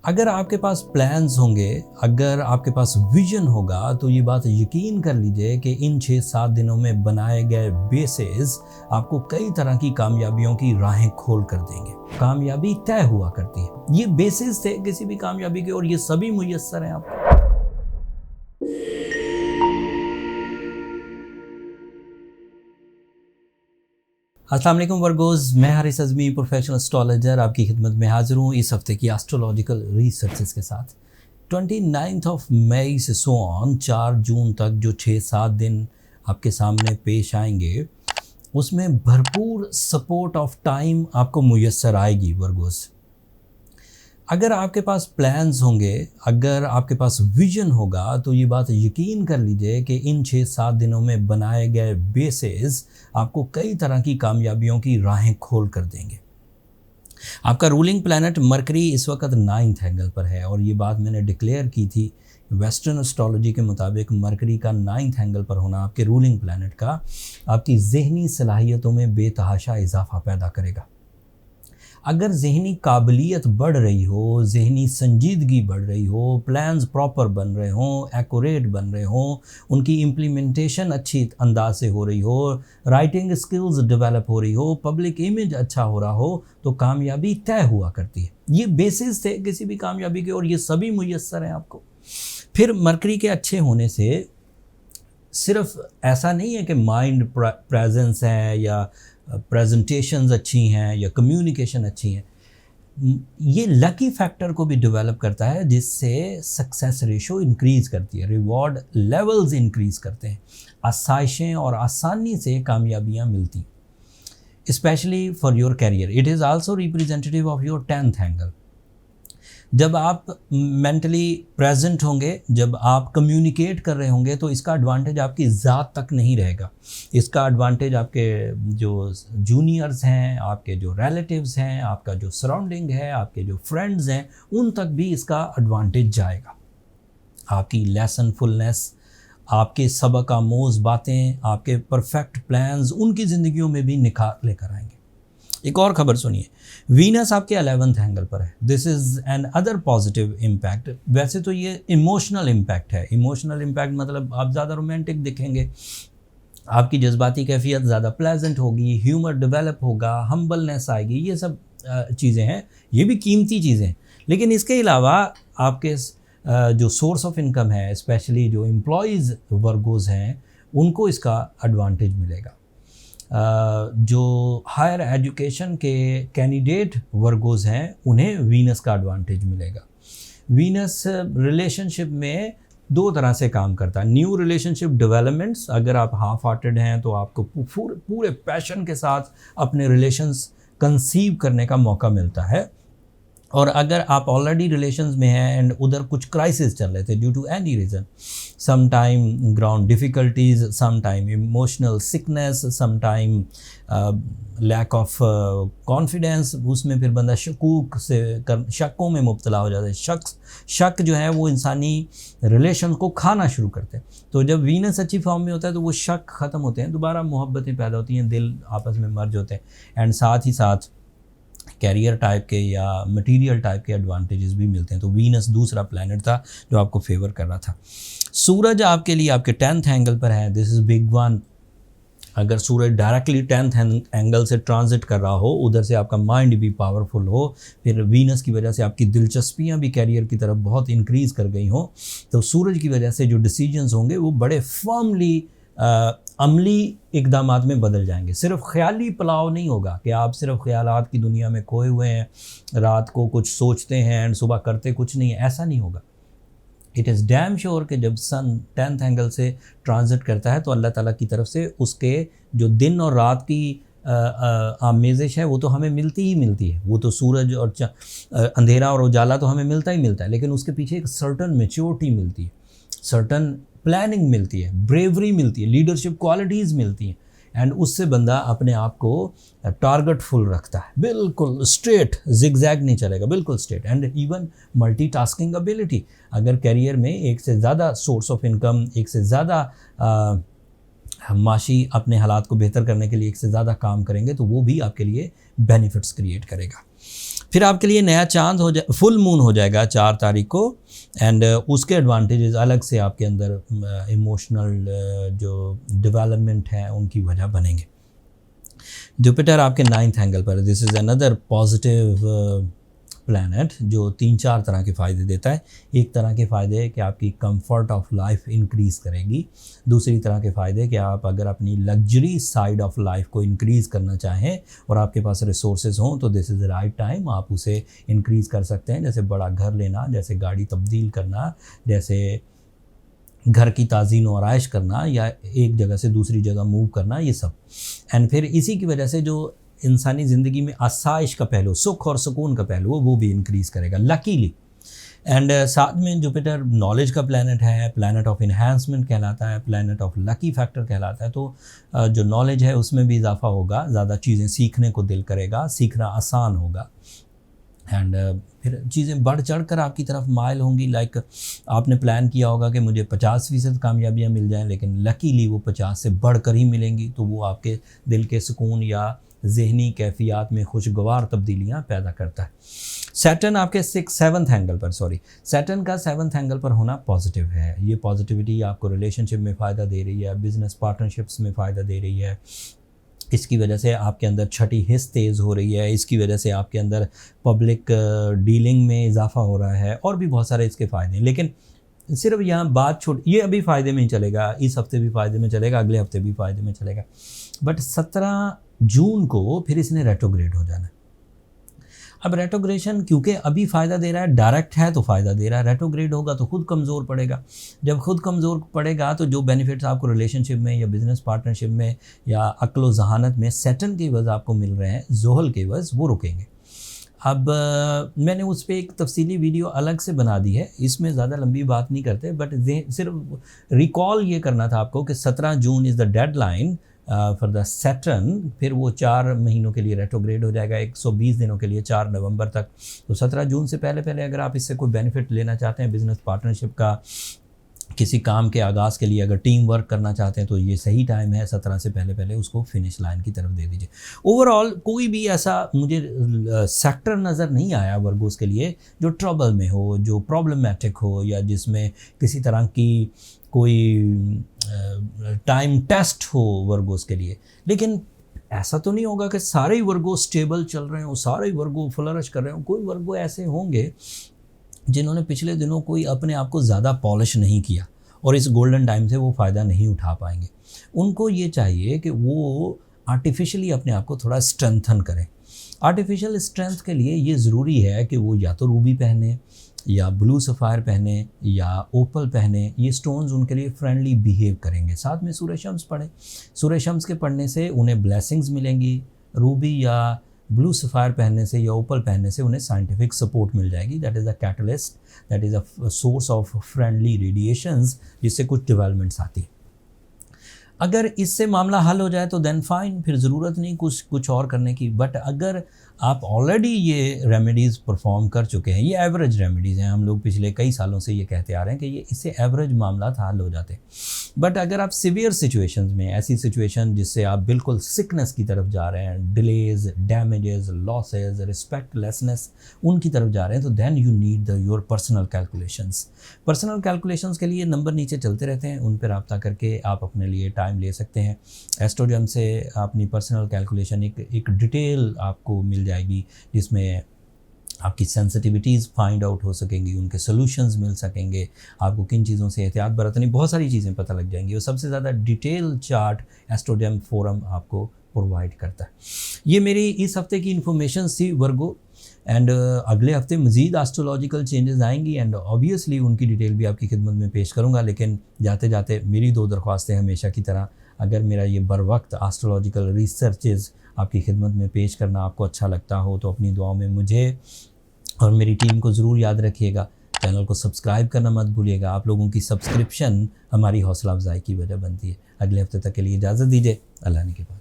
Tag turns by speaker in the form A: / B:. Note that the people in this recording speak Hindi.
A: अगर आपके पास प्लान्स होंगे, अगर आपके पास विजन होगा, तो ये बात यकीन कर लीजिए कि इन 6-7 दिनों में बनाए गए बेसेस आपको कई तरह की कामयाबियों की राहें खोल कर देंगे। कामयाबी तय हुआ करती है, ये बेसिस थे किसी भी कामयाबी के, और ये सभी मुयस्सर हैं आपको। अस्सलाम वालेकुम वर्गोज़, मैं हारिस अज़मी प्रोफेशनल एस्ट्रोलॉजर आपकी खिदमत में हाजिर हूँ इस हफ्ते की एस्ट्रोलॉजिकल रिसर्चेस के साथ। 29 मई से 4 जून तक जो 6-7 दिन आपके सामने पेश आएंगे, उसमें भरपूर सपोर्ट ऑफ टाइम आपको मुयस्सर आएगी वर्गोज़। अगर आपके पास प्लान्स होंगे, अगर आपके पास विजन होगा, तो ये बात यकीन कर लीजिए कि इन 6-7 दिनों में बनाए गए बेसेस आपको कई तरह की कामयाबियों की राहें खोल कर देंगे। आपका रूलिंग प्लैनेट मरकरी इस वक्त 9th एंगल पर है, और ये बात मैंने डिक्लेयर की थी। वेस्टर्न एस्ट्रोलॉजी के मुताबिक मरकरी का 9th एंगल पर होना आपके रूलिंग प्लैनेट का आपकी ज़हनी सलाहियतों में बेतहाशा इजाफा पैदा करेगा। अगर ज़हनी काबिलियत बढ़ रही हो, ज़हनी संजीदगी बढ़ रही हो, प्लान्स प्रॉपर बन रहे हों, एक्यूरेट बन रहे हों, उनकी इम्प्लीमेंटेशन अच्छी अंदाज से हो रही हो, राइटिंग स्किल्स डेवलप हो रही हो, पब्लिक इमेज अच्छा हो रहा हो, तो कामयाबी तय हुआ करती है। ये बेसिस थे किसी भी कामयाबी के, और ये सभी मुयस्सर हैं आपको। फिर मरकरी के अच्छे होने से सिर्फ ऐसा नहीं है कि माइंड प्रेजेंस है या प्रेजेंटेशंस अच्छी हैं या कम्युनिकेशन अच्छी हैं, ये लकी फैक्टर को भी डेवलप करता है, जिससे सक्सेस रेशो इंक्रीज़ करती है, रिवॉर्ड लेवल्स इंक्रीज़ करते हैं, आसाइशें और आसानी से कामयाबियाँ मिलती, specially for your career. It is also representative of your 10th angle. जब आप मेंटली प्रेजेंट होंगे, जब आप कम्युनिकेट कर रहे होंगे, तो इसका एडवांटेज आपकी ज़ात तक नहीं रहेगा। इसका एडवांटेज आपके जो जूनियर्स हैं, आपके जो रिलेटिव्स हैं, आपका जो सराउंडिंग है, आपके जो फ्रेंड्स हैं, उन तक भी इसका एडवांटेज जाएगा। आपकी लेसन फुलनेस, आपके सबक आमोज़ बातें, आपके परफेक्ट प्लान्स उनकी ज़िंदगियों में भी निखार लेकर आएंगे। एक और खबर सुनिए, वीनस आपके 11th एंगल पर है। This is an other positive impact. वैसे तो ये इमोशनल इम्पैक्ट है। इमोशनल इम्पैक्ट मतलब आप ज़्यादा रोमांटिक दिखेंगे, आपकी जज्बाती कैफियत ज़्यादा प्लेजेंट होगी, ह्यूमर डेवलप होगा, हम्बलनेस आएगी, ये सब चीज़ें हैं, ये भी कीमती चीज़ें हैं। लेकिन इसके अलावा आपके जो सोर्स ऑफ इनकम है, स्पेशली जो एम्प्लॉयज़ वर्गोज़ हैं, उनको इसका एडवांटेज मिलेगा। जो हायर एजुकेशन के कैंडिडेट वर्गोज़ हैं, उन्हें वीनस का एडवांटेज मिलेगा। वीनस रिलेशनशिप में 2 तरह से काम करता है। न्यू रिलेशनशिप डेवलपमेंट्स, अगर आप हाफ हार्टेड हैं तो आपको पूरे पैशन के साथ अपने रिलेशंस कंसीव करने का मौका मिलता है, और अगर आप ऑलरेडी रिलेशंस में हैं एंड उधर कुछ क्राइसिस चल रहे थे due to any reason, some time ground difficulties, some time emotional sickness, some time lack of confidence, उसमें फिर बंदा शकों में मुब्तला हो जाता है। शक जो है वो इंसानी रिलेशन को खाना शुरू करते हैं। तो जब वीनस अच्छी फॉर्म में होता है तो वो शक ख़त्म होते हैं, दोबारा मोहब्बतें पैदा होती हैं, दिल आपस में मर्ज होते हैं, एंड साथ ही साथ कैरियर टाइप के या मटेरियल टाइप के एडवांटेजेस भी मिलते हैं। तो वीनस दूसरा प्लैनेट था जो आपको फेवर कर रहा था। सूरज आपके लिए आपके 10th एंगल पर है। This is big one. अगर सूरज डायरेक्टली 10th एंगल से ट्रांजिट कर रहा हो, उधर से आपका माइंड भी पावरफुल हो, फिर वीनस की वजह से आपकी दिलचस्पियाँ भी कैरियर की तरफ बहुत इंक्रीज़ कर गई हों, तो सूरज की वजह से जो डिसीजंस होंगे वो बड़े फर्मली अमली इक़दामात में बदल जाएंगे। सिर्फ ख्याली पुलाव नहीं होगा कि आप सिर्फ ख्यालात की दुनिया में खोए हुए हैं, रात को कुछ सोचते हैं एंड सुबह करते कुछ नहीं है, ऐसा नहीं होगा। इट इज़ डैम श्योर कि जब सन 10th एंगल से ट्रांजिट करता है तो अल्लाह ताला की तरफ से उसके जो दिन और रात की आमेज़िश है वो तो हमें मिलती ही मिलती है। वो तो सूरज और अंधेरा और उजाला तो हमें मिलता ही मिलता है, लेकिन उसके पीछे एक सर्टन मैच्योरिटी मिलती है, सर्टन प्लानिंग मिलती है, ब्रेवरी मिलती है, लीडरशिप क्वालिटीज़ मिलती हैं, एंड उससे बंदा अपने आप को टारगेटफुल रखता है, बिल्कुल स्ट्रेट, जिगजैग नहीं चलेगा, बिल्कुल straight, and even multitasking ability. अगर करियर में एक से ज़्यादा सोर्स ऑफ इनकम, एक से ज़्यादा माशी अपने हालात को बेहतर करने के लिए एक से ज़्यादा काम करेंगे, तो वो भी आपके लिए बेनिफिट्स क्रिएट करेगा। फिर आपके लिए नया चांद हो जाए, फुल मून हो जाएगा 4 तारीख को, एंड उसके एडवांटेजेस अलग से आपके अंदर इमोशनल जो डेवलपमेंट है उनकी वजह बनेंगे। जुपिटर आपके 9th एंगल पर, this is another positive planet जो 3-4 तरह के फ़ायदे देता है। एक तरह के फ़ायदे है कि आपकी कंफर्ट ऑफ लाइफ इंक्रीज़ करेगी। दूसरी तरह के फ़ायदे कि आप अगर अपनी लग्जरी साइड ऑफ लाइफ को इंक्रीज़ करना चाहें और आपके पास रिसोर्सेज हों तो this is the right time, आप उसे इंक्रीज़ कर सकते हैं। जैसे बड़ा घर लेना, जैसे गाड़ी तब्दील करना, जैसे घर की ताज़ीन और आराइश करना, या एक जगह से दूसरी जगह मूव करना, ये सब। एंड फिर इसी की वजह से जो इंसानी ज़िंदगी में आसाइश का पहलू, सुख और सुकून का पहलू, वो भी इंक्रीज़ करेगा लकीली। एंड साथ में जुपिटर नॉलेज का प्लैनेट है, प्लैनेट ऑफ इन्हांसमेंट कहलाता है, प्लैनेट ऑफ लकी फैक्टर कहलाता है। तो जो नॉलेज है उसमें भी इजाफा होगा, ज़्यादा चीज़ें सीखने को दिल करेगा, सीखना आसान होगा। एंड फिर चीज़ें बढ़ चढ़ कर आपकी तरफ माइल होंगी। लाइक आपने प्लान किया होगा कि मुझे 50% कामयाबियाँ मिल जाएं, लेकिन लकीली वो 50 से बढ़कर ही मिलेंगी। तो वो आपके दिल के सुकून या ज़हनी कैफियत में खुशगवार तब्दीलियाँ पैदा करता है। सैटर्न आपके 7th एंगल पर, सैटर्न का 7th एंगल पर होना पॉजिटिव है। ये पॉजिटिविटी आपको रिलेशनशिप में फ़ायदा दे रही है, बिज़नेस पार्टनरशिप्स में फ़ायदा दे रही है। इसकी वजह से आपके अंदर छठी हिस्स तेज़ हो रही है, इसकी वजह से आपके अंदर पब्लिक डीलिंग में इजाफा हो रहा है, और भी बहुत सारे इसके फ़ायदे हैं। लेकिन सिर्फ यहाँ बात ये अभी फ़ायदे में ही चलेगा, इस हफ्ते भी फ़ायदे में चलेगा, अगले हफ्ते भी फ़ायदे में चलेगा, बट 17 जून को फिर इसने रेट्रोग्रेड हो जाना है। अब रेट्रोग्रेशन क्योंकि अभी फ़ायदा दे रहा है, डायरेक्ट है तो फ़ायदा दे रहा है, रेट्रोग्रेड होगा तो खुद कमज़ोर पड़ेगा। जब खुद कमज़ोर पड़ेगा तो जो बेनिफिट्स आपको रिलेशनशिप में या बिज़नेस पार्टनरशिप में या अक्ल ज़हानत में सैटर्न के वज़ आपको मिल रहे हैं, ज़ोहल के वज़, वो रुकेंगे। अब मैंने उस पर एक तफसीली वीडियो अलग से बना दी है, इसमें ज़्यादा लंबी बात नहीं करते, बट सिर्फ रिकॉल ये करना था आपको कि 17 June is the deadline for the Saturn. फिर वो 4 महीनों के लिए रेट्रोग्रेड हो जाएगा, 120 दिनों के लिए, 4 नवंबर तक। तो 17 जून से पहले अगर आप इससे कोई बेनिफिट लेना चाहते हैं बिज़नेस पार्टनरशिप का, किसी काम के आगाज़ के लिए अगर टीम वर्क करना चाहते हैं, तो ये सही टाइम है। 17 से पहले उसको फिनिश लाइन की तरफ दे दीजिए। ओवरऑल कोई भी ऐसा मुझे सेक्टर नज़र नहीं आया वर्गोस के लिए जो ट्रबल में हो, जो प्रॉब्लमेटिक हो, या जिसमें किसी तरह की कोई टाइम टेस्ट हो वर्गोस के लिए। लेकिन ऐसा तो नहीं होगा कि सारे ही वर्गो स्टेबल चल रहे हो, सारे ही वर्गो फ्लरिश कर रहे हो। कोई वर्गो ऐसे होंगे जिन्होंने पिछले दिनों कोई अपने आप को ज़्यादा पॉलिश नहीं किया और इस गोल्डन टाइम से वो फ़ायदा नहीं उठा पाएंगे। उनको ये चाहिए कि वो आर्टिफिशियली अपने आप को थोड़ा स्ट्रेंथन करें। आर्टिफिशियल स्ट्रेंथ के लिए ये ज़रूरी है कि वो या तो रूबी पहने, या ब्लू सफ़ायर पहने, या ओपल पहने। ये स्टोन्स उनके लिए फ्रेंडली बिहेव करेंगे। साथ में सूर्य शम्स पढ़ें। सूर्य शम्स के पढ़ने से उन्हें ब्लेसिंग्स मिलेंगी। रूबी या ब्लू सफ़ायर पहनने से या ओपल पहनने से उन्हें साइंटिफिक सपोर्ट मिल जाएगी। That is a catalyst, that is a source of friendly radiations, जिससे कुछ डेवलपमेंट्स आती है। अगर इससे मामला हल हो जाए तो देन फाइन, फिर ज़रूरत नहीं कुछ और करने की। बट अगर आप ऑलरेडी ये रेमेडीज़ परफॉर्म कर चुके हैं, ये एवरेज रेमेडीज़ हैं, हम लोग पिछले कई सालों से ये कहते आ रहे हैं कि ये इससे एवरेज मामला हल हो जाते। बट अगर आप सिवियर सिचुएशंस में, ऐसी सिचुएशन जिससे आप बिल्कुल सिकनेस की तरफ जा रहे हैं, डिलेज, डैमेजेस, लॉसेज, रिस्पेक्टलेसनेस, उनकी तरफ जा रहे हैं, तो then you need your personal calculations. Personal calculations के लिए नंबर नीचे चलते रहते हैं, उन पर रब्ता करके आप अपने लिए टाइम ले सकते हैं। एस्ट्रोजम से अपनी पर्सनल कैलकुलेशन एक डिटेल आपको मिल जाएगी, जिसमें आपकी सेंसिटिविटीज़ फाइंड आउट हो सकेंगी, उनके सॉल्यूशंस मिल सकेंगे, आपको किन चीज़ों से एहतियात बरतनी, बहुत सारी चीज़ें पता लग जाएंगी। और सबसे ज़्यादा डिटेल चार्ट एस्ट्रोजम फोरम आपको प्रोवाइड करता है। ये मेरी इस हफ्ते की इन्फॉर्मेशन थी वर्गो। एंड अगले हफ्ते मज़ीद एस्ट्रोलॉजिकल चेंजेस आएंगी एंड ऑब्वियसली उनकी डिटेल भी आपकी खिदमत में पेश करूँगा। लेकिन जाते जाते मेरी 2 दरख्वास्तें हमेशा की तरह, अगर मेरा ये बर वक्त एस्ट्रोलॉजिकल रिसर्चेज़ आपकी खिदमत में पेश करना आपको अच्छा लगता हो तो अपनी दुआओं में मुझे और मेरी टीम को ज़रूर याद रखिएगा। चैनल को सब्सक्राइब करना मत भूलिएगा। आप लोगों की सब्सक्रिप्शन हमारी हौसला अफजाई की वजह बनती है। अगले हफ्ते तक के लिए इजाज़त दीजिए। अल्लाह ने के पास।